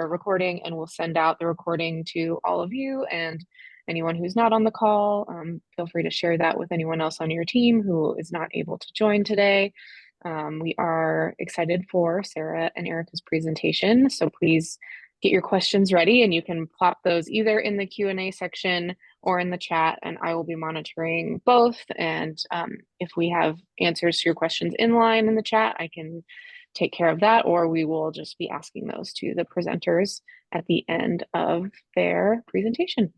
our recording, and we'll send out the recording to all of you and anyone who's not on the call. Feel free to share that with anyone else on your team who is not able to join today. We are excited for Sarah and Erica's presentation, so please get your questions ready, and you can plop those either in the Q&A section or in the chat, and I will be monitoring both. And if we have answers to your questions in line in the chat, I can take care of that, or we will just be asking those to the presenters at the end of their presentation.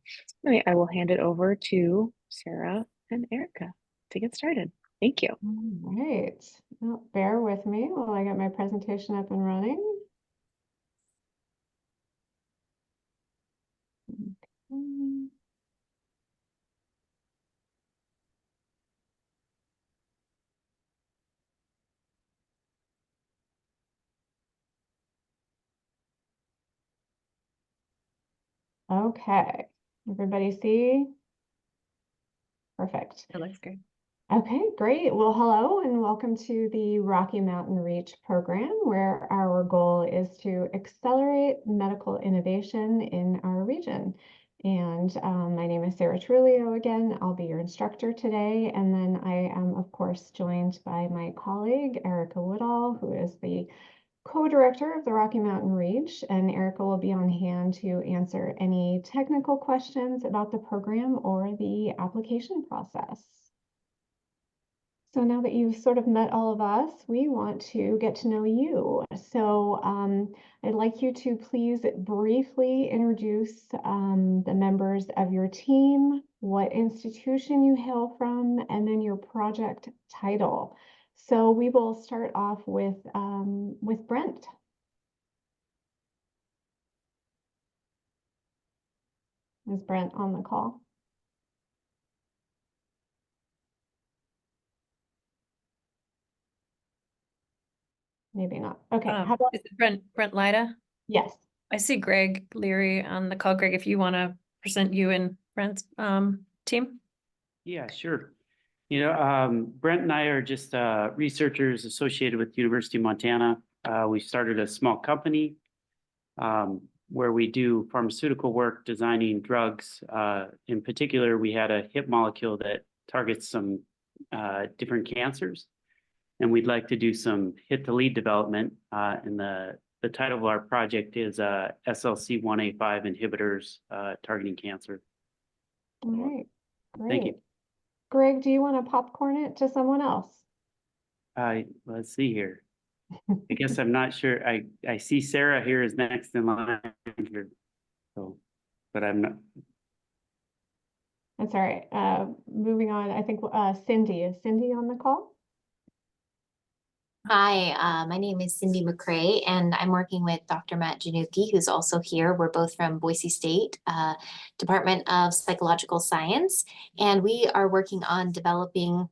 Anyway, I will hand it over to Sarah and Erica to get started. Thank you. All right. Well, bear with me while I get my presentation up and running. Okay, everybody see? Perfect. It looks good. Okay, great. Well, hello and welcome to the Rocky Mountain Reach program, where our goal is to accelerate medical innovation in our region. And my name is Sarah Trulio again. I'll be your instructor today. And then I am, of course, joined by my colleague, Erica Woodall, who is the co-director of the Rocky Mountain Reach, and Erica will be on hand to answer any technical questions about the program or the application process. So now that you've sort of met all of us, we want to get to know you. So I'd like you to please briefly introduce the members of your team, what institution you hail from, and then your project title. So we will start off with Brent. Is Brent on the call? Maybe not. Okay. How about Is it Brent Lida? yes? I see Greg Leary on the call. Greg, if you want to present you and Brent's team. Yeah, sure. Brent and I are just researchers associated with the University of Montana. We started a small company where we do pharmaceutical work designing drugs. In particular, we had a hit molecule that targets some different cancers, and we'd like to do some hit to lead development. And the title of our project is SLC1A5 inhibitors targeting cancer. All right. Great. Thank you. Greg, do you want to popcorn it to someone else? Let's see here. I guess I'm not sure. I see Sarah here is next in line here. So, but I'm not. That's all right. Moving on, I think Cindy. Is Cindy on the call? Hi, my name is Cindy McCrae, and I'm working with Dr. Matt Januki, who's also here. We're both from Boise State Department of Psychological Science, and we are working on developing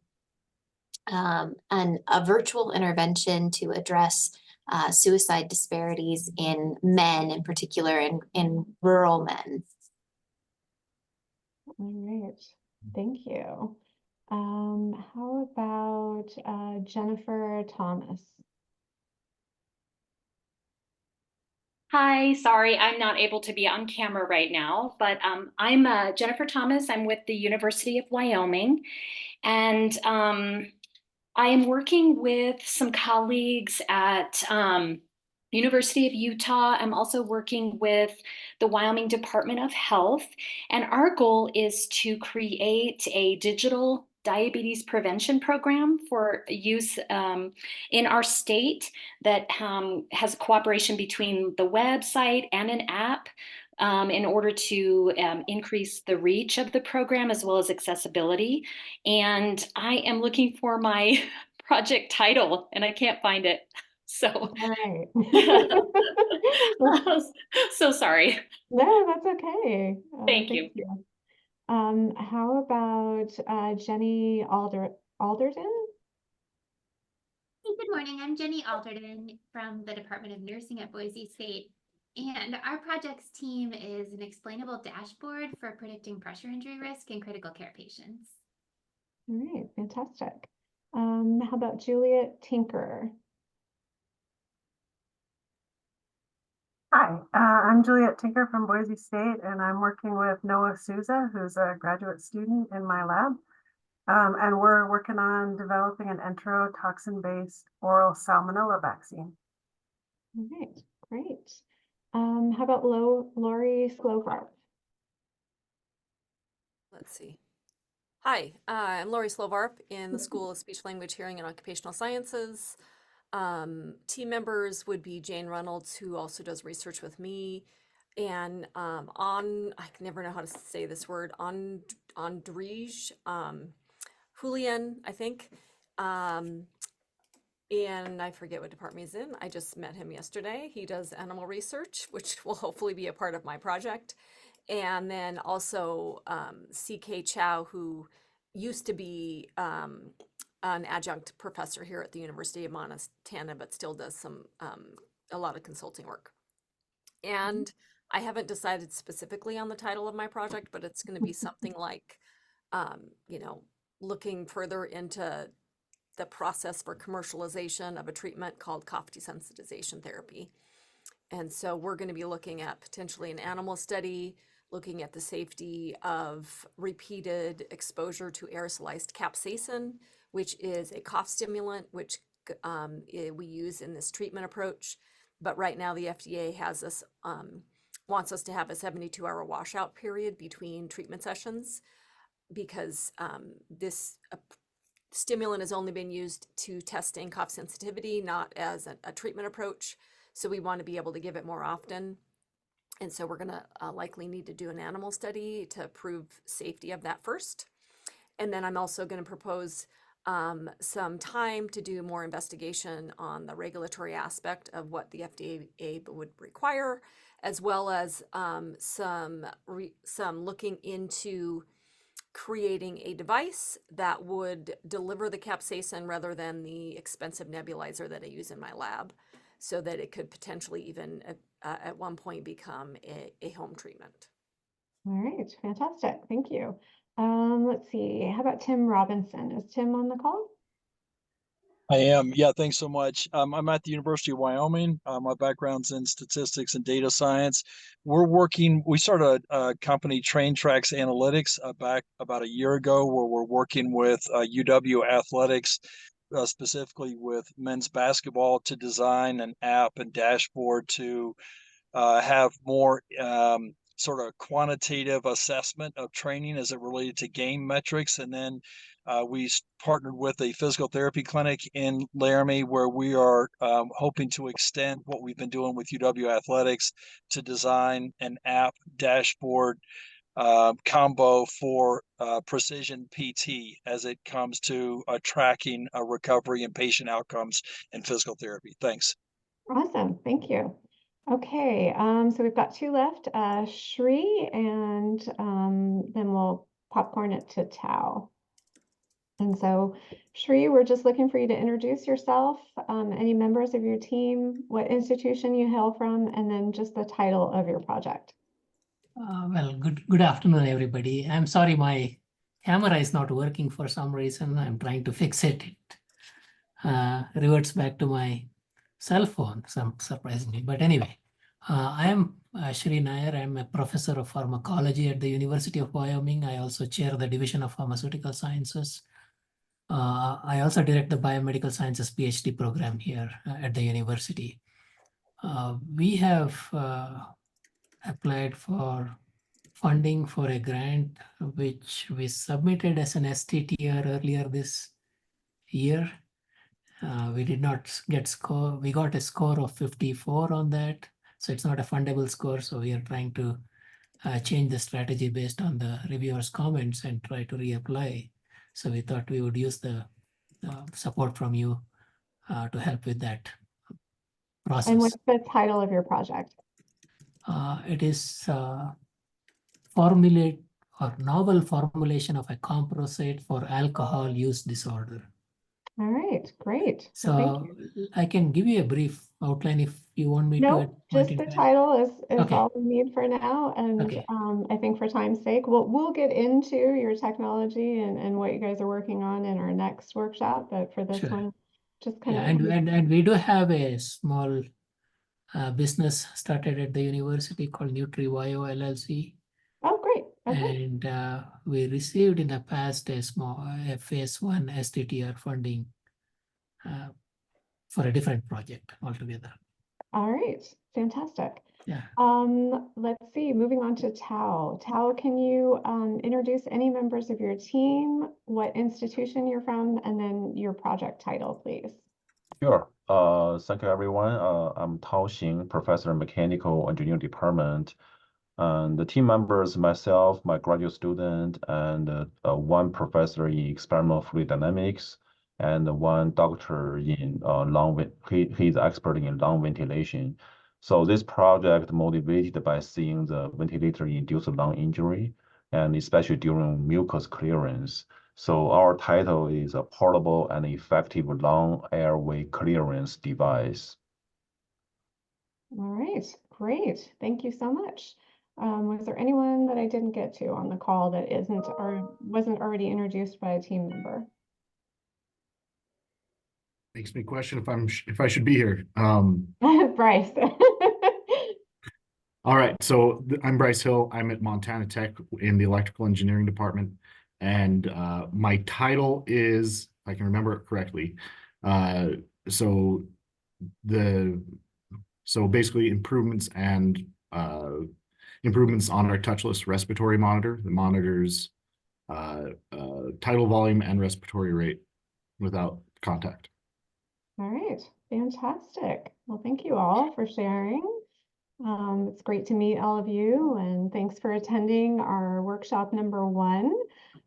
a virtual intervention to address suicide disparities in men, in particular in rural men. All right, thank you. How about Jennifer Thomas? Hi, sorry, I'm not able to be on camera right now, but I'm Jennifer Thomas. I'm with the University of Wyoming, and I am working with some colleagues at University of Utah. I'm also working with the Wyoming Department of Health, and our goal is to create a digital diabetes prevention program for use in our state that has cooperation between the website and an app in order to increase the reach of the program as well as accessibility. And I am looking for my project title and I can't find it. So, All right. So sorry. No, that's okay. Thank you. How about Jenny Alderton? Good morning, I'm Jenny Alderton from the Department of Nursing at Boise State. And our project's team is an explainable dashboard for predicting pressure injury risk in critical care patients. All right, fantastic. How about Juliet Tinker? Hi, I'm Juliet Tinker from Boise State, and I'm working with Noah Souza, who's a graduate student in my lab. And we're working on developing an enterotoxin-based oral salmonella vaccine. All right, great. How about Lori Slovar? Let's see. Hi, I'm Lori Slovarp in the School of Speech, Language, Hearing, and Occupational Sciences. Team members would be Jane Reynolds, who also does research with me, and I can never know how to say this word, Andrij Julian, I think. And I forget what department he's in. I just met him yesterday. He does animal research, which will hopefully be a part of my project. And then also C.K. Chow, who used to be an adjunct professor here at the University of Montana, but still does a lot of consulting work. And I haven't decided specifically on the title of my project, but it's going to be something like, looking further into the process for commercialization of a treatment called cough desensitization therapy. And so we're going to be looking at potentially an animal study, looking at the safety of repeated exposure to aerosolized capsaicin, which is a cough stimulant, which we use in this treatment approach. But right now the FDA has us, wants us to have a 72-hour washout period between treatment sessions, because this stimulant has only been used to testing cough sensitivity, not as a treatment approach. So we want to be able to give it more often. And so we're going to likely need to do an animal study to prove safety of that first. And then I'm also going to propose some time to do more investigation on the regulatory aspect of what the FDA would require, as well as some looking into creating a device that would deliver the capsaicin rather than the expensive nebulizer that I use in my lab, so that it could potentially even at one point become a home treatment. All right, fantastic. Thank you. Let's see. How about Tim Robinson? Is Tim on the call? I am. Yeah, thanks so much. I'm at the University of Wyoming. My background's in statistics and data science. We started a company, Train Tracks Analytics, back about a year ago, where we're working with UW Athletics, specifically with men's basketball, to design an app and dashboard to have more sort of quantitative assessment of training as it related to game metrics. And then we partnered with a physical therapy clinic in Laramie, where we are hoping to extend what we've been doing with UW Athletics to design an app dashboard combo for precision PT as it comes to tracking recovery and patient outcomes in physical therapy. Thanks. Awesome. Thank you. Okay, so we've got two left, Shri, and then we'll popcorn it to Tao. And so, Shri, we're just looking for you to introduce yourself, any members of your team, what institution you hail from, and then just the title of your project. Well, good afternoon, everybody. I'm sorry my camera is not working for some reason. I'm trying to fix it. It reverts back to my cell phone, surprisingly. But anyway, I am Shri Nair. I'm a professor of pharmacology at the University of Wyoming. I also chair the Division of Pharmaceutical Sciences. I also direct the Biomedical Sciences PhD program here at the university. We have applied for funding for a grant, which we submitted as an STTR earlier this year. We did not get score. We got a score of 54 on that. So it's not a fundable score. So we are trying to change the strategy based on the reviewers' comments and try to reapply. So we thought we would use the support from you to help with that process. And what's the title of your project? It is formulate or novel formulation of a composite for alcohol use disorder. All right, great. So I can give you a brief outline if you want me to. No, just the title is okay. all we need for now. And okay. I think for time's sake, we'll get into your technology and what you guys are working on in our next workshop. But for this Sure. one, just kind and we do have a small business started at the university called NutriBio LLC. Oh, great. Okay. And we received in the past a phase 1 STTR funding for a different project altogether. All right. Fantastic. Yeah. Let's see, moving on to Tao. Tao, can you introduce any members of your team, what institution you're from, and then your project title, please? Sure. Thank you, everyone. I'm Tao Xing, Professor in Mechanical Engineering Department. And the team members, myself, my graduate student, and one professor in experimental fluid dynamics, and one doctor in he's expert in lung ventilation. So this project motivated by seeing the ventilator-induced lung injury, and especially during mucus clearance. So our title is a portable and effective lung airway clearance device. All right, great. Thank you so much. Was there anyone that I didn't get to on the call that isn't or wasn't already introduced by a team member? Makes me question if I should be here. Bryce. All right, so I'm Bryce Hill. I'm at Montana Tech in the electrical engineering department, and my title is, if I can remember it correctly, so basically improvements on our touchless respiratory monitor. The monitors tidal volume and respiratory rate without contact. All right, fantastic. Well, thank you all for sharing. It's great to meet all of you, and thanks for attending our workshop number 1.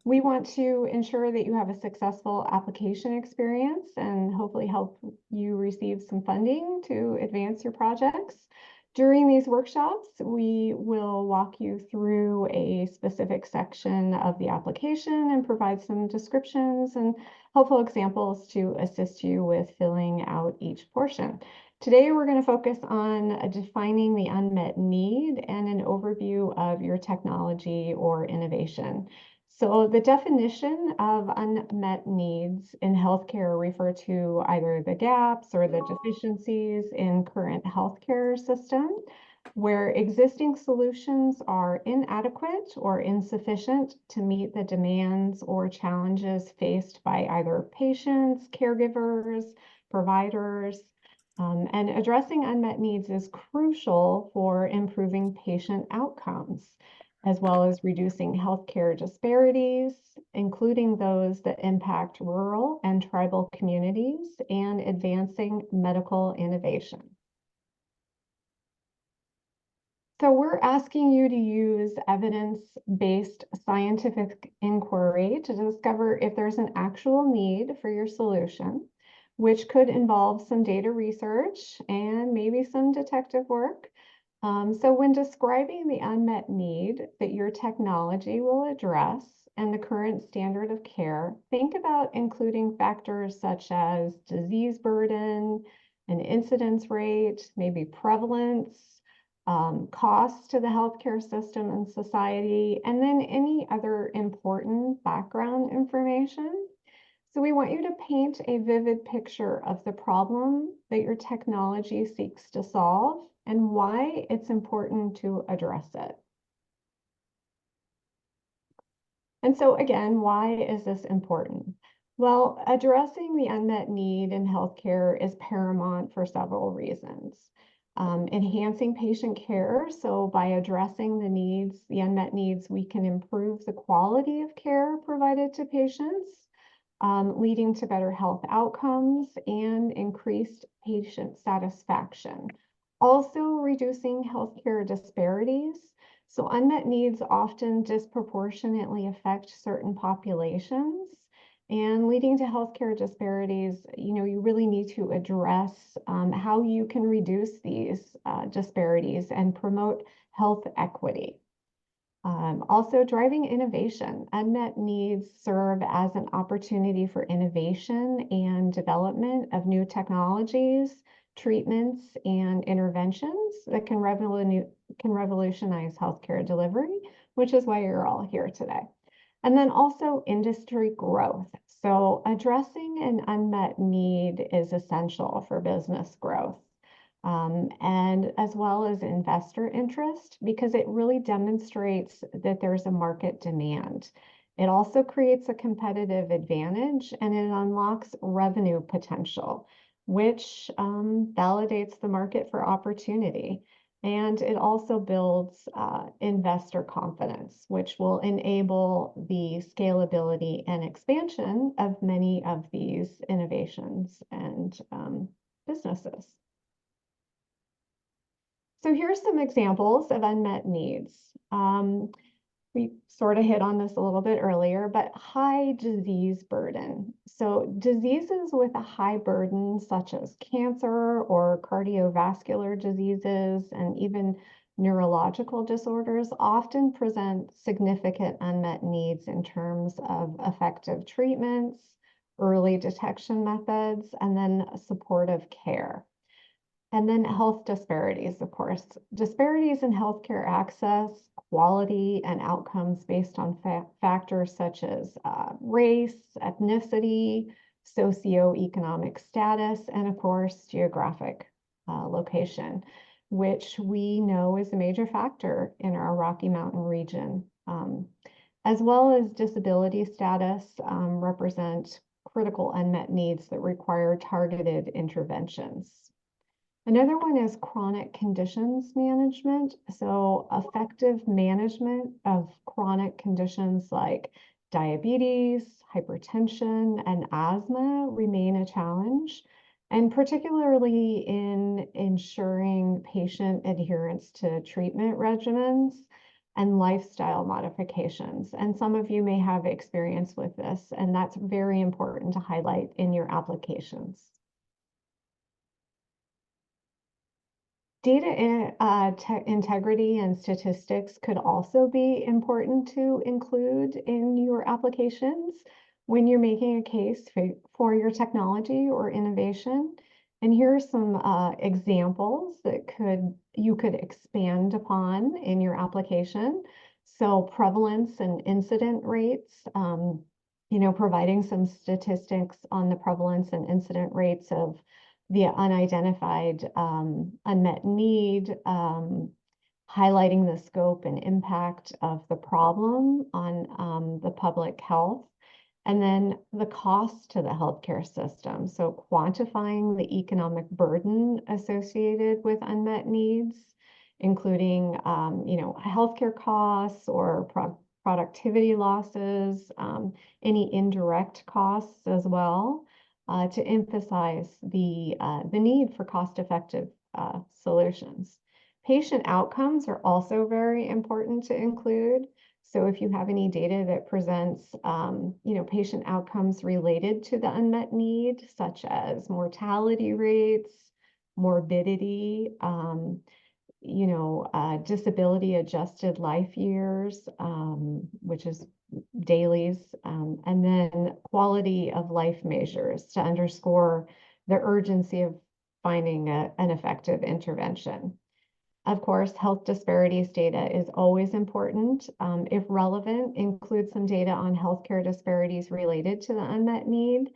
We want to ensure that you have a successful application experience and hopefully help you receive some funding to advance your projects. During these workshops, we will walk you through a specific section of the application and provide some descriptions and helpful examples to assist you with filling out each portion. Today, we're going to focus on defining the unmet need and an overview of your technology or innovation. So the definition of unmet needs in healthcare refer to either the gaps or the deficiencies in current healthcare system, where existing solutions are inadequate or insufficient to meet the demands or challenges faced by either patients, caregivers, providers. And addressing unmet needs is crucial for improving patient outcomes, as well as reducing healthcare disparities, including those that impact rural and tribal communities, and advancing medical innovation. So we're asking you to use evidence-based scientific inquiry to discover if there's an actual need for your solution, which could involve some data research and maybe some detective work. So when describing the unmet need that your technology will address and the current standard of care, think about including factors such as disease burden, an incidence rate, maybe prevalence, costs to the healthcare system and society, and then any other important background information. So we want you to paint a vivid picture of the problem that your technology seeks to solve and why it's important to address it. And so again, why is this important? Well, addressing the unmet need in healthcare is paramount for several reasons. Enhancing patient care. So by addressing the needs, the unmet needs, we can improve the quality of care provided to patients, leading to better health outcomes and increased patient satisfaction. Also reducing healthcare disparities. So unmet needs often disproportionately affect certain populations, and leading to healthcare disparities, you really need to address how you can reduce these disparities and promote health equity. Also driving innovation. Unmet needs serve as an opportunity for innovation and development of new technologies, treatments, and interventions that can revolutionize healthcare delivery, which is why you're all here today. And then also industry growth. So addressing an unmet need is essential for business growth. and as well as investor interest, because it really demonstrates that there's a market demand. It also creates a competitive advantage and it unlocks revenue potential, which validates the market for opportunity. And it also builds investor confidence, which will enable the scalability and expansion of many of these innovations and businesses. So here's some examples of unmet needs. We sort of hit on this a little bit earlier, but high disease burden. So diseases with a high burden, such as cancer or cardiovascular diseases and even neurological disorders, often present significant unmet needs in terms of effective treatments, early detection methods, and then supportive care. And then health disparities, of course. Disparities in healthcare access, quality, and outcomes based on factors such as race, ethnicity, socioeconomic status, and of course, geographic location, which we know is a major factor in our Rocky Mountain region. As well as disability status represent critical unmet needs that require targeted interventions. Another one is chronic conditions management. So effective management of chronic conditions like diabetes, hypertension, and asthma remain a challenge, and particularly in ensuring patient adherence to treatment regimens and lifestyle modifications. And some of you may have experience with this, and that's very important to highlight in your applications. Data integrity and statistics could also be important to include in your applications when you're making a case for your technology or innovation. And here are some examples that you could expand upon in your application. So prevalence and incident rates, providing some statistics on the prevalence and incident rates of the unidentified unmet need, highlighting the scope and impact of the problem on the public health, and then the cost to the healthcare system. So quantifying the economic burden associated with unmet needs, including healthcare costs or productivity losses, any indirect costs as well. To emphasize the need for cost-effective solutions. Patient outcomes are also very important to include. So if you have any data that presents, patient outcomes related to the unmet need, such as mortality rates, morbidity, disability adjusted life years, which is dailies, and then quality of life measures to underscore the urgency of finding an effective intervention. Of course, health disparities data is always important. If relevant, include some data on healthcare disparities related to the unmet need,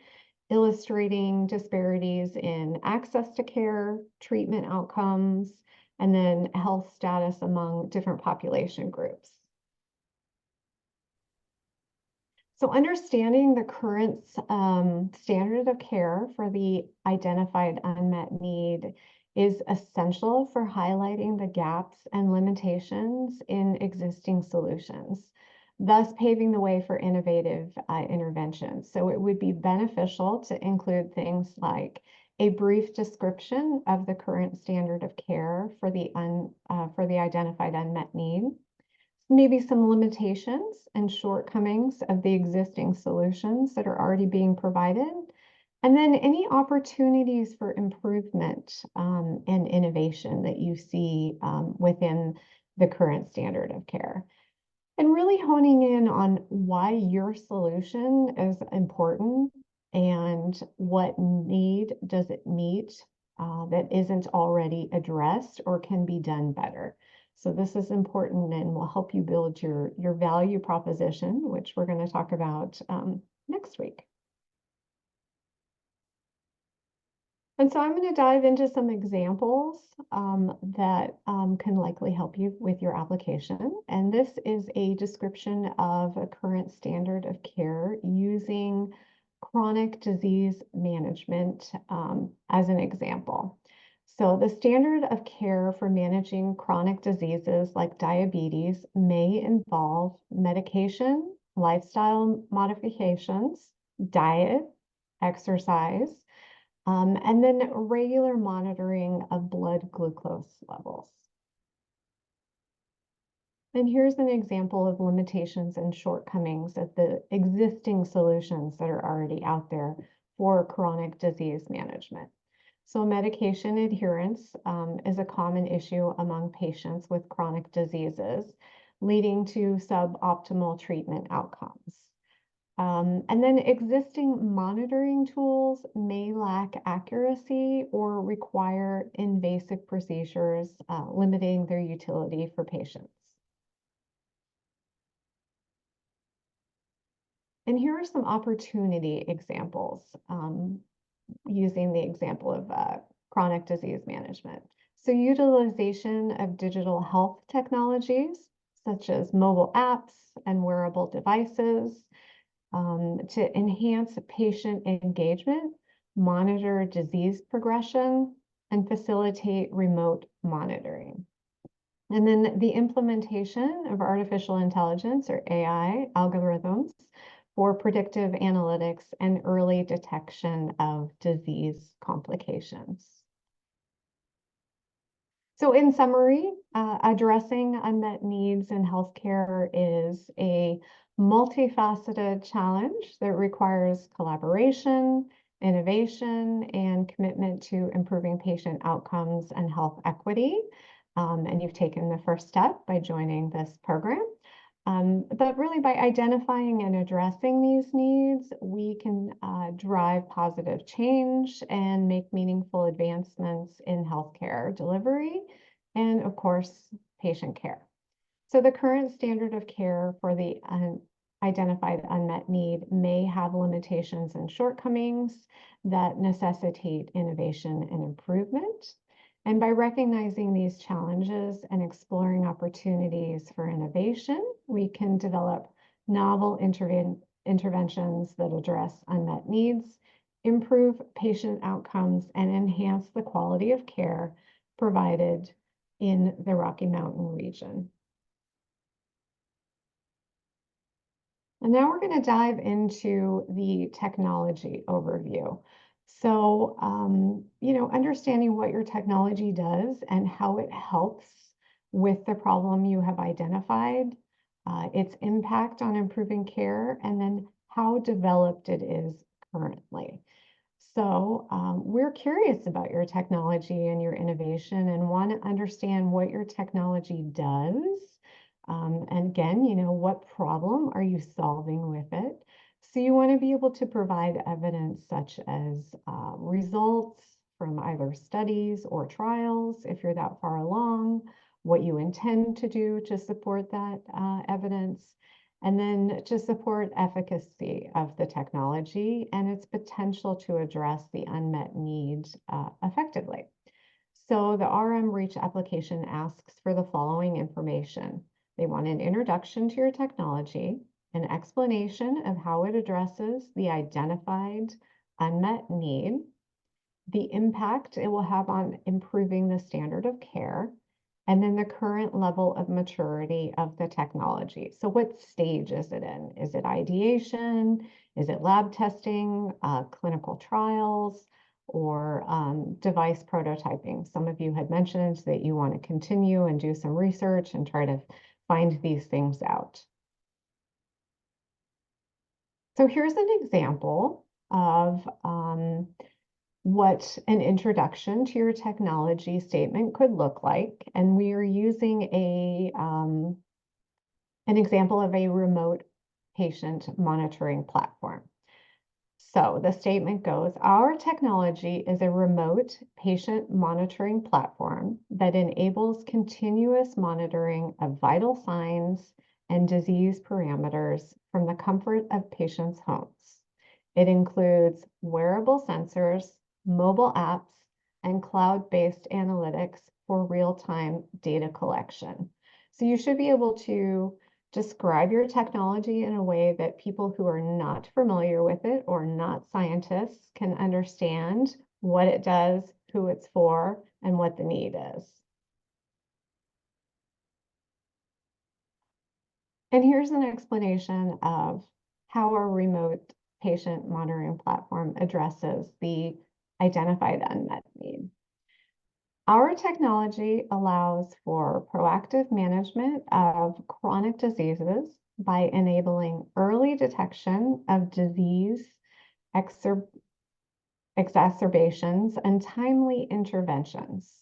illustrating disparities in access to care, treatment outcomes, and then health status among different population groups. So understanding the current standard of care for the identified unmet need is essential for highlighting the gaps and limitations in existing solutions, thus paving the way for innovative interventions. So it would be beneficial to include things like a brief description of the current standard of care for the identified unmet need, maybe some limitations and shortcomings of the existing solutions that are already being provided, and then any opportunities for improvement and innovation that you see within the current standard of care. And really honing in on why your solution is important and what need does it meet that isn't already addressed or can be done better. So this is important and will help you build your value proposition, which we're going to talk about next week. And so I'm going to dive into some examples that can likely help you with your application. And this is a description of a current standard of care using chronic disease management as an example. So the standard of care for managing chronic diseases like diabetes may involve medication, lifestyle modifications, diet, exercise, and then regular monitoring of blood glucose levels. And here's an example of limitations and shortcomings of the existing solutions that are already out there for chronic disease management. So medication adherence is a common issue among patients with chronic diseases, leading to suboptimal treatment outcomes. And then existing monitoring tools may lack accuracy or require invasive procedures, limiting their utility for patients. And here are some opportunity examples using the example of chronic disease management. So utilization of digital health technologies, such as mobile apps and wearable devices, to enhance patient engagement, monitor disease progression, and facilitate remote monitoring. And then the implementation of artificial intelligence or AI algorithms for predictive analytics and early detection of disease complications. So in summary, addressing unmet needs in healthcare is a multifaceted challenge that requires collaboration, innovation, and commitment to improving patient outcomes and health equity. And you've taken the first step by joining this program. But really by identifying and addressing these needs, we can drive positive change and make meaningful advancements in healthcare delivery and, of course, patient care. So the current standard of care for the identified unmet need may have limitations and shortcomings that necessitate innovation and improvement. And by recognizing these challenges and exploring opportunities for innovation, we can develop novel interventions that address unmet needs, improve patient outcomes, and enhance the quality of care provided in the Rocky Mountain region. And now we're going to dive into the technology overview. So, understanding what your technology does and how it helps with the problem you have identified, its impact on improving care, and then how developed it is currently. So we're curious about your technology and your innovation and want to understand what your technology does. And again, what problem are you solving with it? So you want to be able to provide evidence such as results from either studies or trials, if you're that far along, what you intend to do to support that evidence, and then to support efficacy of the technology and its potential to address the unmet needs effectively. So the RM Reach application asks for the following information. They want an introduction to your technology, an explanation of how it addresses the identified unmet need, the impact it will have on improving the standard of care, and then the current level of maturity of the technology. So what stage is it in? Is it ideation? Is it lab testing, clinical trials, or device prototyping? Some of you had mentioned that you want to continue and do some research and try to find these things out. So here's an example of what an introduction to your technology statement could look like. And we are using an example of a remote patient monitoring platform. So the statement goes, our technology is a remote patient monitoring platform that enables continuous monitoring of vital signs and disease parameters from the comfort of patients' homes. It includes wearable sensors, mobile apps, and cloud-based analytics for real-time data collection. So you should be able to describe your technology in a way that people who are not familiar with it or not scientists can understand what it does, who it's for, and what the need is. And here's an explanation of how our remote patient monitoring platform addresses the identified unmet need. Our technology allows for proactive management of chronic diseases by enabling early detection of disease exacerbations and timely interventions.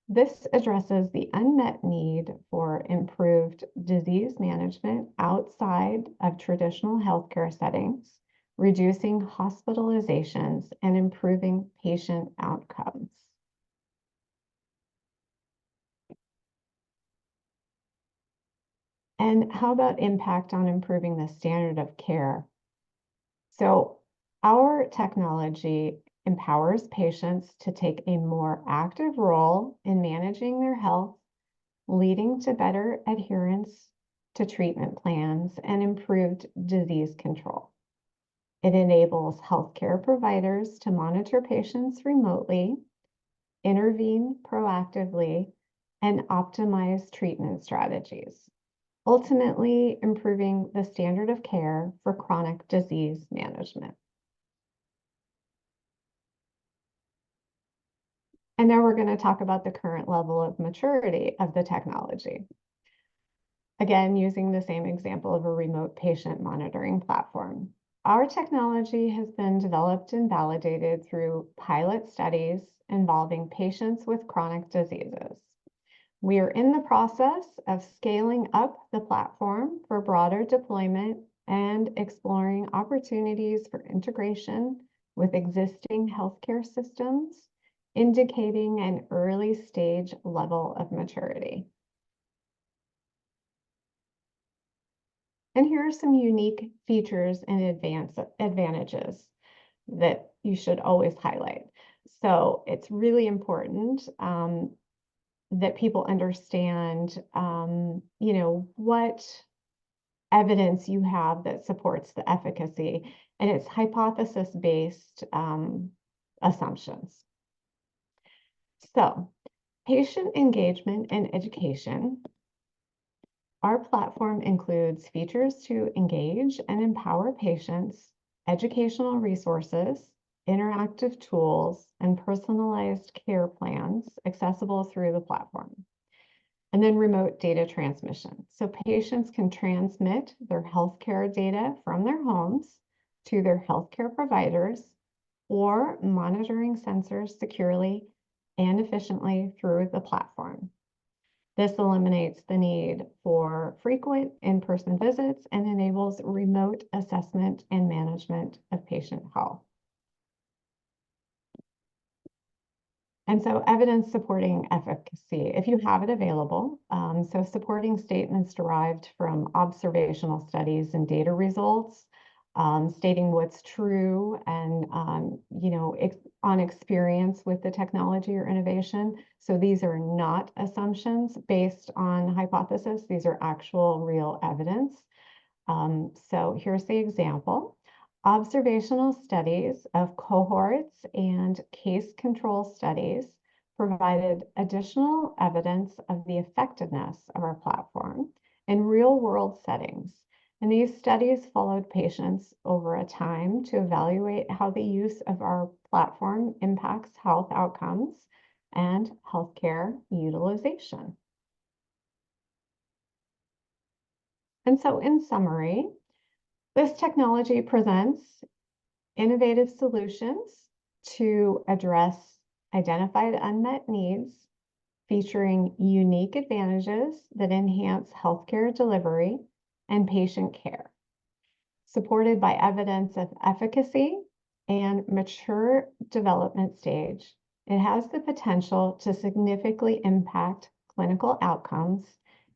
This addresses the unmet need for improved disease management outside of traditional healthcare settings, reducing hospitalizations and improving patient outcomes. And how about impact on improving the standard of care? So our technology empowers patients to take a more active role in managing their health, leading to better adherence to treatment plans and improved disease control. It enables healthcare providers to monitor patients remotely, intervene proactively, and optimize treatment strategies, ultimately improving the standard of care for chronic disease management. And now we're going to talk about the current level of maturity of the technology. Again, using the same example of a remote patient monitoring platform. Our technology has been developed and validated through pilot studies involving patients with chronic diseases. We are in the process of scaling up the platform for broader deployment and exploring opportunities for integration with existing healthcare systems, indicating an early stage level of maturity. And here are some unique features and advantages that you should always highlight. So it's really important that people understand, what evidence you have that supports the efficacy, and it's hypothesis-based assumptions. So, patient engagement and education. Our platform includes features to engage and empower patients, educational resources, interactive tools, and personalized care plans accessible through the platform. And then remote data transmission. So patients can transmit their healthcare data from their homes to their healthcare providers or monitoring sensors securely and efficiently through the platform. This eliminates the need for frequent in-person visits and enables remote assessment and management of patient health. And so evidence supporting efficacy, if you have it available, so supporting statements derived from observational studies and data results, stating what's true and, on experience with the technology or innovation. So these are not assumptions based on hypothesis. These are actual real evidence. So here's the example. Observational studies of cohorts and case control studies provided additional evidence of the effectiveness of our platform in real-world settings. And these studies followed patients over a time to evaluate how the use of our platform impacts health outcomes and healthcare utilization. And so in summary, this technology presents innovative solutions to address identified unmet needs, featuring unique advantages that enhance healthcare delivery and patient care. Supported by evidence of efficacy and mature development stage, it has the potential to significantly impact clinical outcomes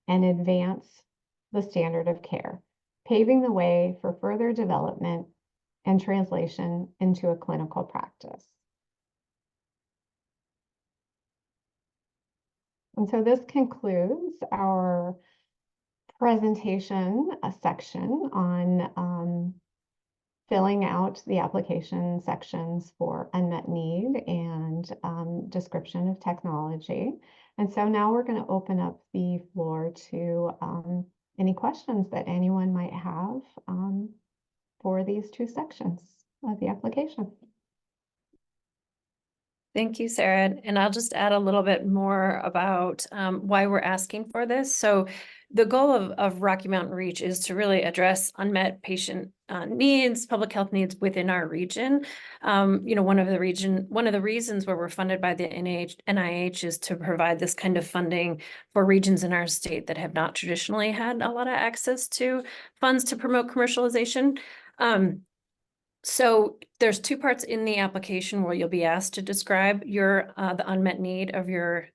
and advance the standard of care, paving the way for further development and translation into a clinical practice. And so this concludes our presentation section on filling out the application sections for unmet need and description of technology. And so now we're going to open up the floor to any questions that anyone might have for these two sections of the application. Thank you, Sarah. And I'll just add a little bit more about why we're asking for this. So the goal of Rocky Mountain Reach is to really address unmet patient needs, public health needs within our region. One of the reasons where we're funded by the NIH is to provide this kind of funding for regions in our state that have not traditionally had a lot of access to funds to promote commercialization. So there's two parts in the application where you'll be asked to describe your the unmet need of your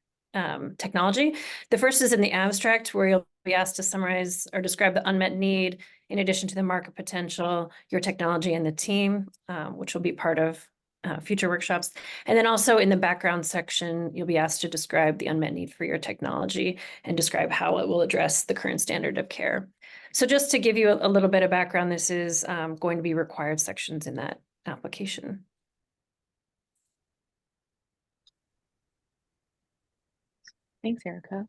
technology. The first is in the abstract, where you'll be asked to summarize or describe the unmet need in addition to the market potential, your technology, and the team, which will be part of future workshops. And then also in the background section, you'll be asked to describe the unmet need for your technology and describe how it will address the current standard of care. So just to give you a little bit of background, this is going to be required sections in that application. Thanks, Erica.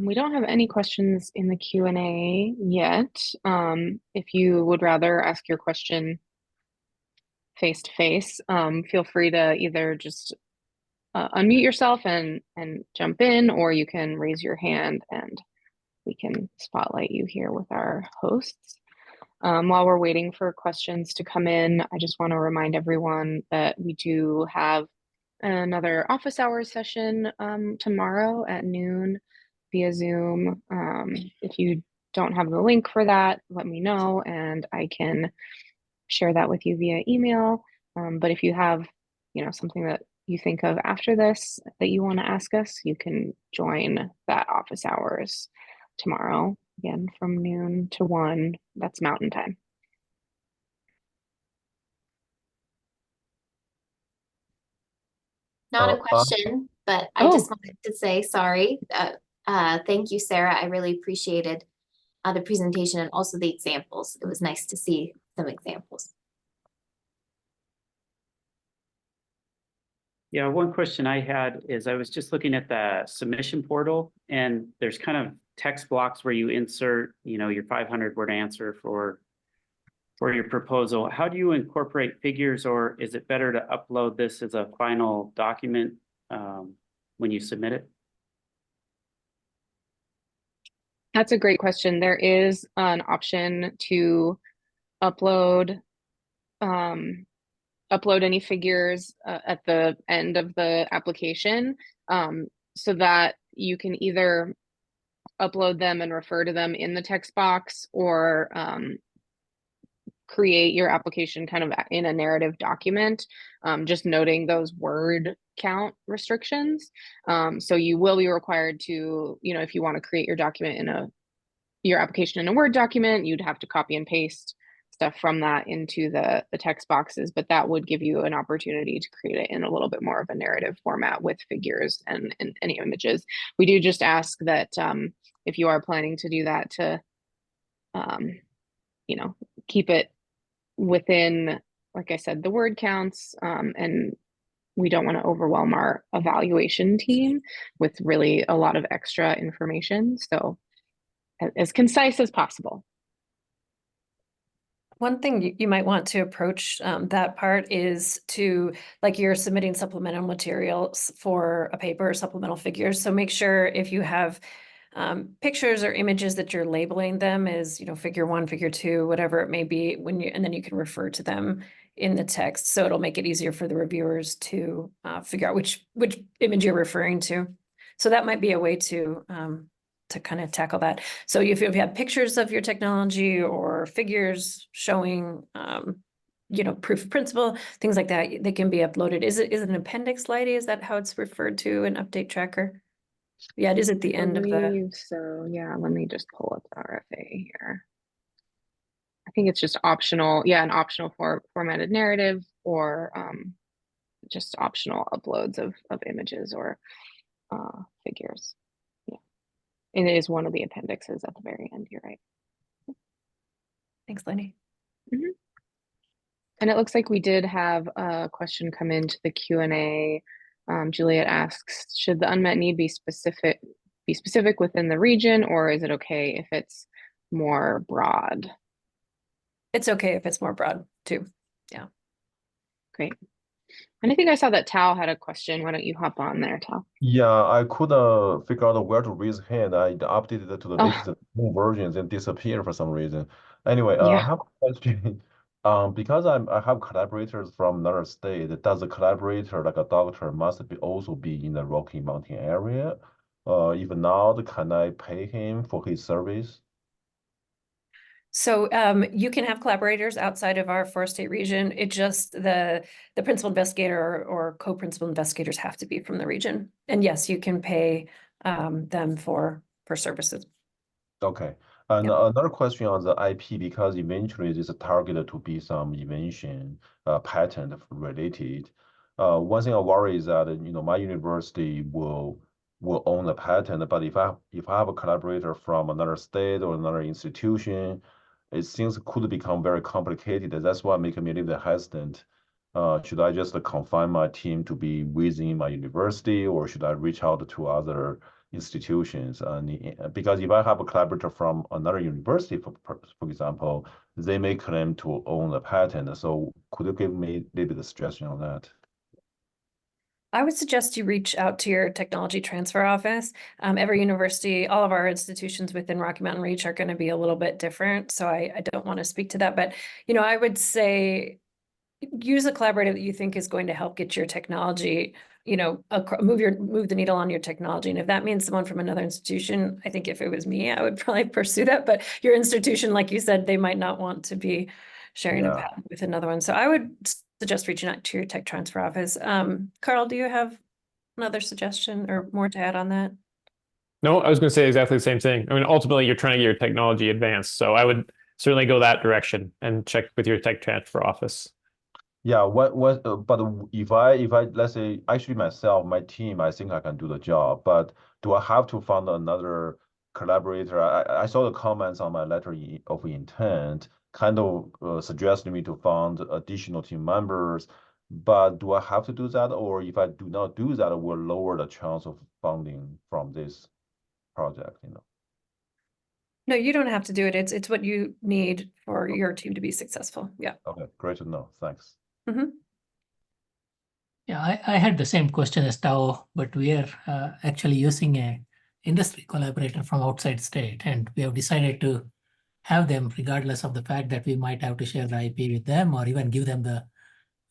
We don't have any questions in the Q&A yet. If you would rather ask your question face to face, feel free to either just unmute yourself and jump in, or you can raise your hand and we can spotlight you here with our hosts. While we're waiting for questions to come in, I just want to remind everyone that we do have another office hours session tomorrow at noon via Zoom. If you don't have the link for that, let me know and I can share that with you via email. But if you have, something that you think of after this that you want to ask us, you can join that office hours tomorrow, again, from noon to 1. That's Mountain Time. Not a question, but I just wanted to say sorry. Thank you, Sarah. I really appreciated the presentation and also the examples. It was nice to see some examples. Yeah, one question I had is I was just looking at the submission portal, and there's kind of text blocks where you insert, your 500-word answer for your proposal. How do you incorporate figures, or is it better to upload this as a final document when you submit it? That's a great question. There is an option to upload any figures at the end of the application, so that you can either upload them and refer to them in the text box, or create your application kind of in a narrative document, just noting those word count restrictions. So you will be required to, if you want to create your document your application in a Word document, you'd have to copy and paste stuff from that into the text boxes, but that would give you an opportunity to create it in a little bit more of a narrative format with figures and any images. We do just ask that if you are planning to do that, to keep it within, like I said, the word counts, and we don't want to overwhelm our evaluation team with really a lot of extra information. So as concise as possible. One thing you might want to approach that part is to, like, you're submitting supplemental materials for a paper or supplemental figures. So make sure if you have pictures or images that you're labeling them as, figure 1, figure 2, whatever it may be, and then you can refer to them in the text. So it'll make it easier for the reviewers to figure out which image you're referring to. So that might be a way to kind of tackle that. So if you have pictures of your technology or figures showing, proof of principle, things like that, they can be uploaded. Is it an appendix slide? Is that how it's referred to in Update Tracker? Yeah, it is at the end of the. So yeah, let me just pull up the RFA here. I think it's just optional. Yeah, an optional formatted narrative, or just optional uploads of images or figures. Yeah, and it is one of the appendixes at the very end. You're right. Thanks, Lenny. Mhm. And it looks like we did have a question come into the Q&A. Juliet asks, should the unmet need be specific within the region, or is it okay if it's more broad? It's okay if it's more broad too. Yeah. Great. And I think I saw that Tao had a question. Why don't you hop on there, Tao? Yeah, I couldn't figure out where to raise hand. I updated it to the Oh, latest versions and disappeared for some reason. Anyway, I yeah. have a question. Because I have collaborators from another state, does the collaborator, like a doctor, must be also be in the Rocky Mountain area? If not, can I pay him for his service? So you can have collaborators outside of our 4-state region. It just the principal investigator or co-principal investigators have to be from the region. And yes, you can pay them for services. Okay. And Yeah. another question on the IP, because eventually it is targeted to be some invention, patent related. One thing I worry is that, my university will own the patent, but if I have a collaborator from another state or another institution, it seems could become very complicated. That's why making me a little bit hesitant. Should I just confine my team to be within my university, or should I reach out to other institutions? Because if I have a collaborator from another university, for example, they may claim to own the patent. So could you give me a little bit of suggestion on that? I would suggest you reach out to your technology transfer office. Every university, all of our institutions within Rocky Mountain Reach are going to be a little bit different. So I don't want to speak to that, but I would say use a collaborator that you think is going to help get your technology, move the needle on your technology. And if that means someone from another institution, I think if it was me, I would probably pursue that. But your institution, like you said, they might not want to be sharing a Yeah. patent with another one. So I would suggest reaching out to your tech transfer office. Carl, do you have another suggestion or more to add on that? No, I was going to say exactly the same thing. I mean, ultimately, you're trying to get your technology advanced. So I would certainly go that direction and check with your tech transfer office. Yeah, but if I let's say actually myself, my team, I think I can do the job, but do I have to find another collaborator? I saw the comments on my letter of intent, kind of suggesting me to find additional team members, but do I have to do that, or if I do not do that, it will lower the chance of funding from this project, No, you don't have to do it. It's what you need for your team to be successful. Yeah. Okay, great to know. Thanks. Mm-hmm. Yeah, I had the same question as Tao, but we are actually using a industry collaborator from outside state, and we have decided to have them regardless of the fact that we might have to share the IP with them or even give them the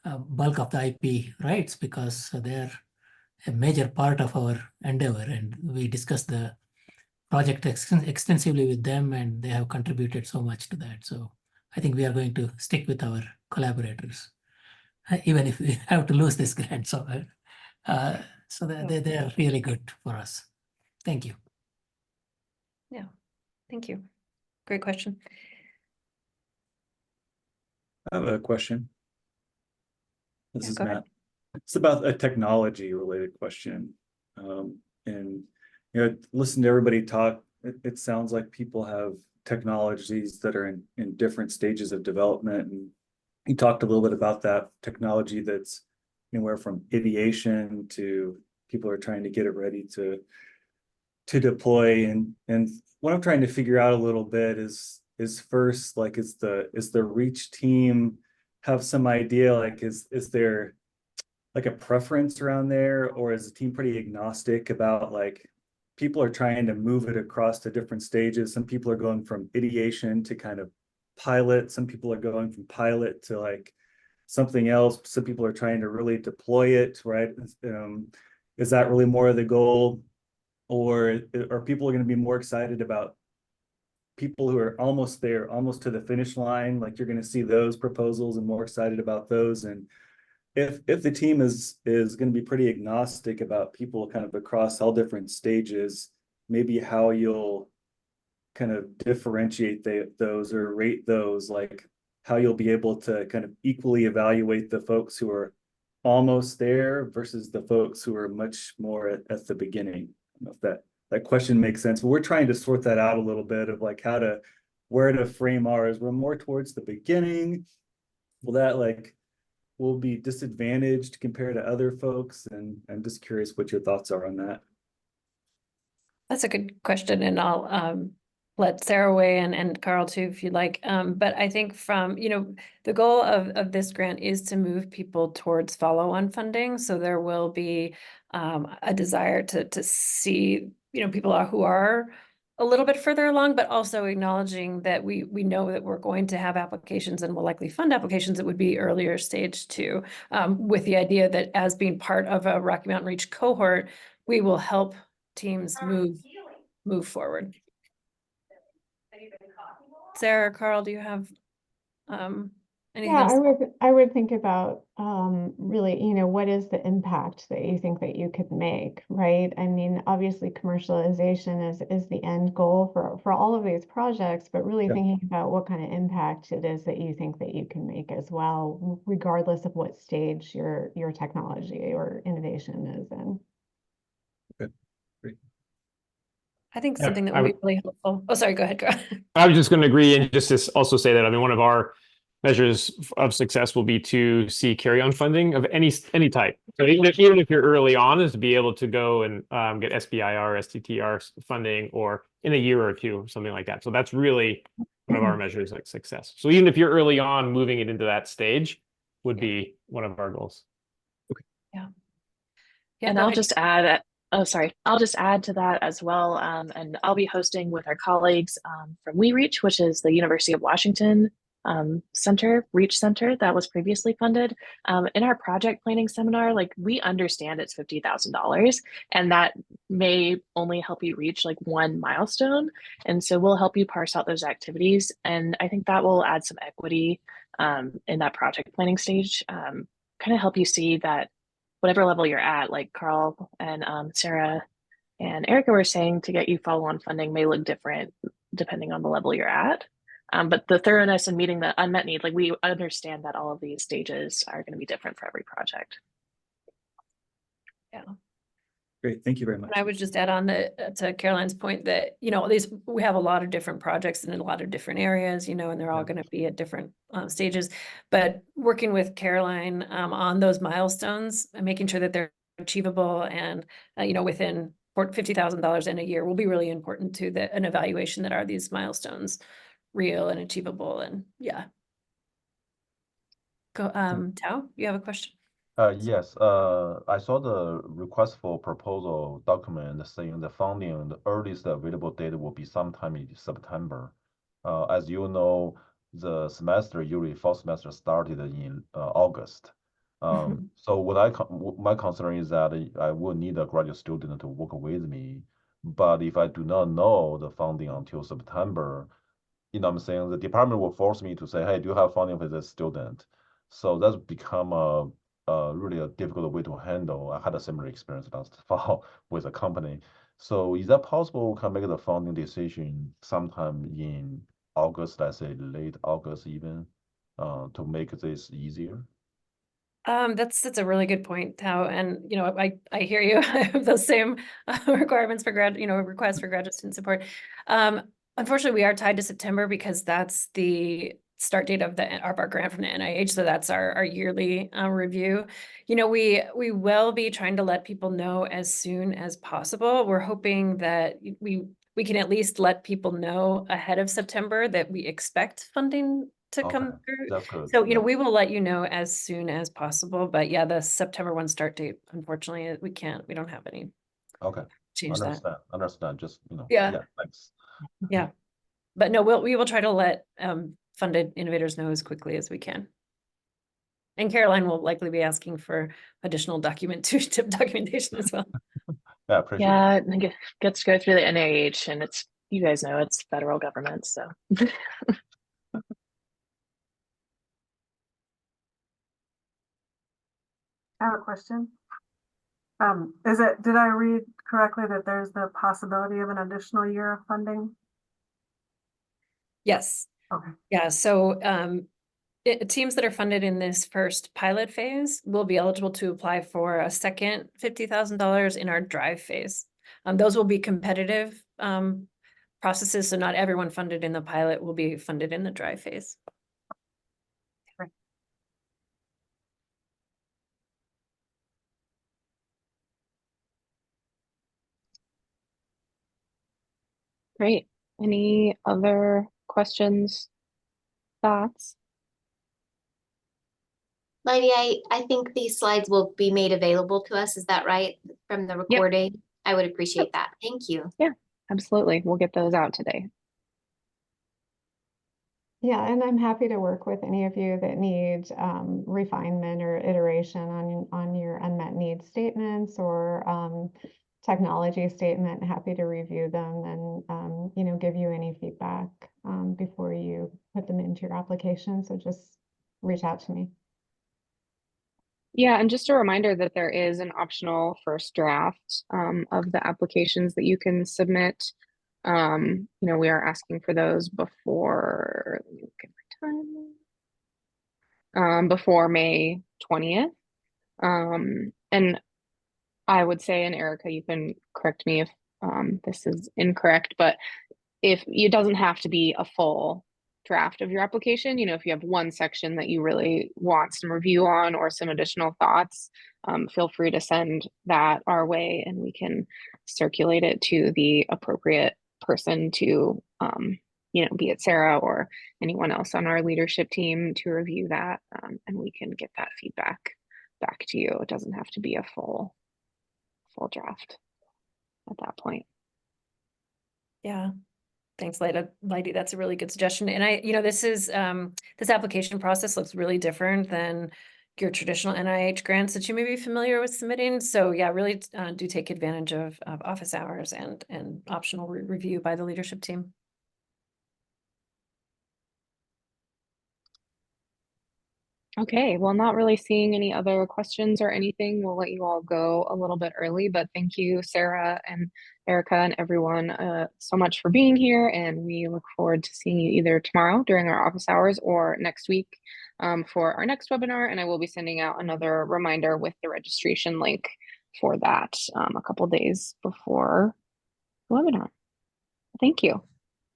bulk of the IP rights, because they're a major part of our endeavor, and we discussed the project extensively with them, and they have contributed so much to that. So I think we are going to stick with our collaborators, even if we have to lose this grant. So they are really good for us. Thank you. Yeah, thank you. Great question. I have a question. This is go ahead. Matt. It's about a technology related question. And listen to everybody talk. It sounds like people have technologies that are in different stages of development. And you talked a little bit about that technology that's anywhere from ideation to people are trying to get it ready to deploy. And what I'm trying to figure out a little bit is first, like, is the reach team have some idea, like, is there like a preference around there, or is the team pretty agnostic about, like, people are trying to move it across to different stages? Some people are going from ideation to kind of pilot. Some people are going from pilot to like something else. Some people are trying to really deploy it, right? Is that really more of the goal? Or are people going to be more excited about people who are almost there, almost to the finish line? Like, you're going to see those proposals and more excited about those. And if the team is going to be pretty agnostic about people kind of across all different stages, maybe how you'll kind of differentiate those or rate those, like how you'll be able to kind of equally evaluate the folks who are almost there versus the folks who are much more at the beginning. I don't know if that question makes sense, but we're trying to sort that out a little bit of like where to frame ours. We're more towards the beginning. Will that will be disadvantaged compared to other folks? And I'm just curious what your thoughts are on that. That's a good question, and I'll let Sarah weigh in and Carl too, if you'd like. But I think from, the goal of this grant is to move people towards follow-on funding. So there will be a desire to see, people who are a little bit further along, but also acknowledging that we know that we're going to have applications and will likely fund applications that would be earlier stage too, with the idea that as being part of a Rocky Mountain Reach cohort, we will help teams move forward. Sarah, Carl, do you have anything Yeah, else? I would think about really, what is the impact that you think that you could make, right? I mean, obviously commercialization is the end goal for all of these projects, but really thinking about what kind of impact it is that you think that you can make as well, regardless of what stage your technology or innovation is in. Okay, great. I think something that would be really helpful. Oh, sorry, go ahead, Carl. I was just going to agree and just also say that, I mean, one of our measures of success will be to see carry-on funding of any type. So even if you're early on, is to be able to go and get SBIR, STTR funding, or in a year or two, or something like that. So that's really one of our measures of success. So even if you're early on, moving it into that stage would be one of our goals. Okay. Yeah. And I'll just add, I'll just add to that as well. And I'll be hosting with our colleagues from WeReach, which is the University of Washington Reach Center that was previously funded. In our project planning seminar, we understand it's $50,000 and that may only help you reach one milestone. And so we'll help you parse out those activities. And I think that will add some equity in that project planning stage, kind of help you see that whatever level you're at, like Carl and Sarah and Erica were saying, to get you follow-on funding may look different depending on the level you're at. But the thoroughness and meeting the unmet need, we understand that all of these stages are going to be different for every project. Yeah. Great, thank you very much. I would just add on to Caroline's point that, we have a lot of different projects in a lot of different areas, and they're all going to be at different stages. But working with Caroline on those milestones and making sure that they're achievable and, within $50,000 in a year will be really important to an evaluation that are these milestones real and achievable. And yeah. Go, Tao, you have a question? Yes, I saw the request for proposal document saying the funding, the earliest available date will be sometime in September. As you know, the semester, usually fall semester started in August. So my concern is that I will need a graduate student to work with me. But if I do not know the funding until September, what I'm saying, the department will force me to say, hey, do you have funding for this student? So that's become really a difficult way to handle. I had a similar experience last fall with a company. So is that possible we can make the funding decision sometime in August, let's say late August even, to make this easier? That's a really good point, Tao. And, I hear you. I have those same requirements for requests for graduate student support. Unfortunately, we are tied to September because that's the start date of our grant from the NIH. So that's our yearly review. We will be trying to let people know as soon as possible. We're hoping that we can at least let people know ahead of September that we expect funding to come through. That's good. So, we will let you know as soon as possible. But yeah, the September 1 start date, unfortunately, we don't have any. Okay. Change that. Understand. Just, Yeah. Thanks. Yeah. But no, we will try to let funded innovators know as quickly as we can. And Caroline will likely be asking for additional documentation as well. Yeah, appreciate it. Yeah, it gets to go through the NIH, and you guys know it's federal government, so. I have a question. Did I read correctly that there's the possibility of an additional year of funding? Yes. Okay. Yeah. So teams that are funded in this first pilot phase will be eligible to apply for a second $50,000 in our drive phase. Those will be competitive processes, so not everyone funded in the pilot will be funded in the drive phase. Great. Any other questions, thoughts? Lady, I think these slides will be made available to us. Is that right? From the recording? I would appreciate that. Thank you. Yeah, absolutely. We'll get those out today. Yeah, and I'm happy to work with any of you that need refinement or iteration on your unmet needs statements or technology statement. Happy to review them and you know, give you any feedback before you put them into your application. So just reach out to me. Yeah, and just a reminder that there is an optional first draft of the applications that you can submit. You know, we are asking for those before, let me look at my time, before May 20th. And I would say, and Erica, you can correct me if this is incorrect, but if it doesn't have to be a full draft of your application, you know, if you have one section that you really want some review on or some additional thoughts, feel free to send that our way and we can circulate it to the appropriate person to, you know, be it Sarah or anyone else on our leadership team to review that, and we can get that feedback back to you. It doesn't have to be a full draft at that point. Yeah. Thanks, Lady. That's a really good suggestion. And you know, this application process looks really different than your traditional NIH grants that you may be familiar with submitting. So yeah, really do take advantage of office hours and optional review by the leadership team. Okay, well, not really seeing any other questions or anything. We'll let you all go a little bit early, but thank you, Sarah and Erica and everyone so much for being here. And we look forward to seeing you either tomorrow during our office hours or next week for our next webinar. And I will be sending out another reminder with the registration link for that a couple days before the webinar. Thank you.